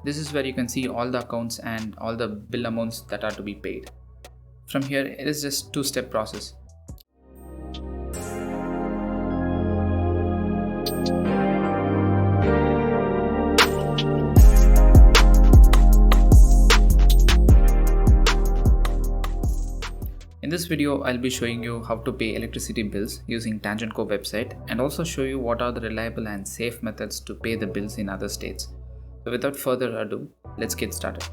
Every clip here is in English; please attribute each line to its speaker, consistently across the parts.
Speaker 1: This is where you can see all the accounts and all the bill amounts that are to be paid. From here, it is just two-step process. In this video, I'll be showing you how to pay electricity bills using TANGEDCO website and also show you what are the reliable and safe methods to pay the bills in other states. So without further ado, let's get started.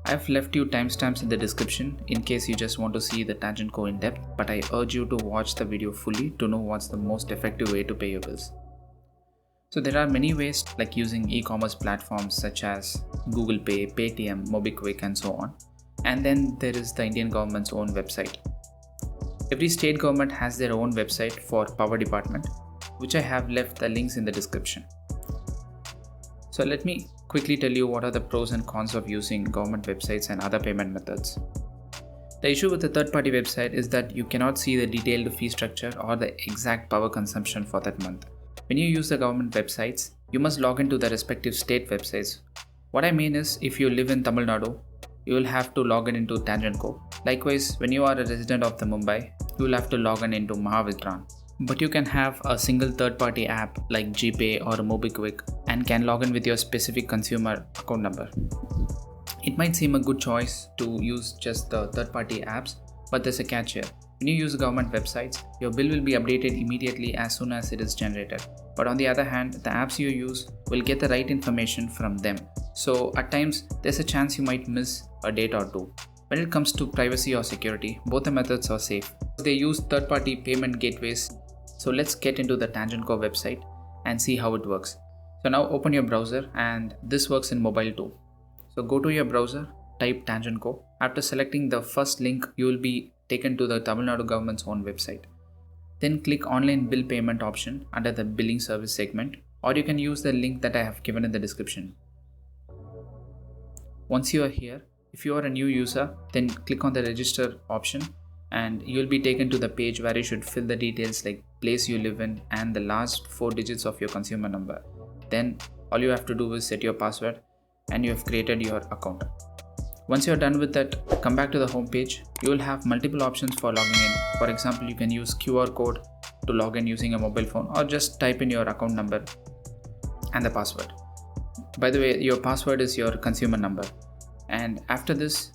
Speaker 1: I've left you timestamps in the description in case you just want to see the TANGEDCO in depth, but I urge you to watch the video fully to know what's the most effective way to pay your bills. So there are many ways like using e-commerce platforms such as Google Pay, Paytm, MobiKwik and so on. And then there is the Indian government's own website. Every state government has their own website for power department, which I have left the links in the description. So let me quickly tell you what are the pros and cons of using government websites and other payment methods. The issue with the third-party website is that you cannot see the detailed fee structure or the exact power consumption for that month. When you use the government websites, you must log into the respective state websites. What I mean is, if you live in Tamil Nadu, you will have to log in into TANGEDCO. Likewise, when you are a resident of the Mumbai, you will have to log in into Mahavitran. But you can have a single third-party app like GPay or MobiKwik and can log in with your specific consumer account number. It might seem a good choice to use just the third-party apps, but there's a catch here. When you use government websites, your bill will be updated immediately as soon as it is generated. But on the other hand, the apps you use will get the right information from them. So at times, there's a chance you might miss a date or two. When it comes to privacy or security, both the methods are safe. They use third-party payment gateways. So let's get into the TANGEDCO website and see how it works. So now open your browser, and this works in mobile too. So go to your browser, type TANGEDCO. After selecting the first link, you will be taken to the Tamil Nadu government's own website. Then click online bill payment option under the billing service segment, or you can use the link that I have given in the description. Once you are here, if you are a new user, then click on the register option and you will be taken to the page where you should fill the details like place you live in and the last 4 digits of your consumer number. Then all you have to do is set your password and you have created your account. Once you are done with that, come back to the home page. You will have multiple options for logging in. For example, you can use QR code to log in using a mobile phone, or just type in your account number and the password. By the way, your password is your consumer number. And after this,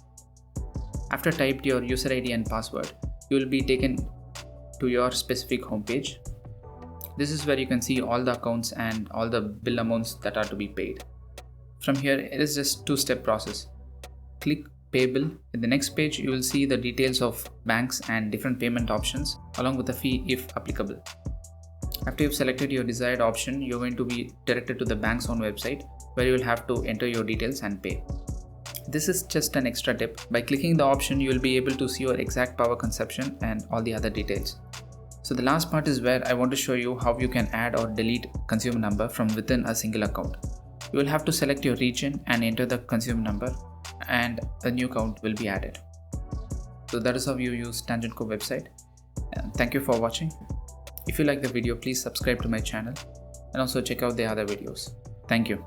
Speaker 1: after typed your user ID and password, you will be taken to your specific home page. This is where you can see all the accounts and all the bill amounts that are to be paid. From here, it is just two-step process. Click Pay Bill. In the next page, you will see the details of banks and different payment options along with the fee if applicable. After you've selected your desired option, you're going to be directed to the bank's own website where you will have to enter your details and pay. This is just an extra tip. By clicking the option, you will be able to see your exact power consumption and all the other details. So the last part is where I want to show you how you can add or delete consumer number from within a single account. You will have to select your region and enter the consumer number, and a new account will be added. So that is how you use TANGEDCO website. And thank you for watching. If you like the video, please subscribe to my channel and also check out the other videos. Thank you.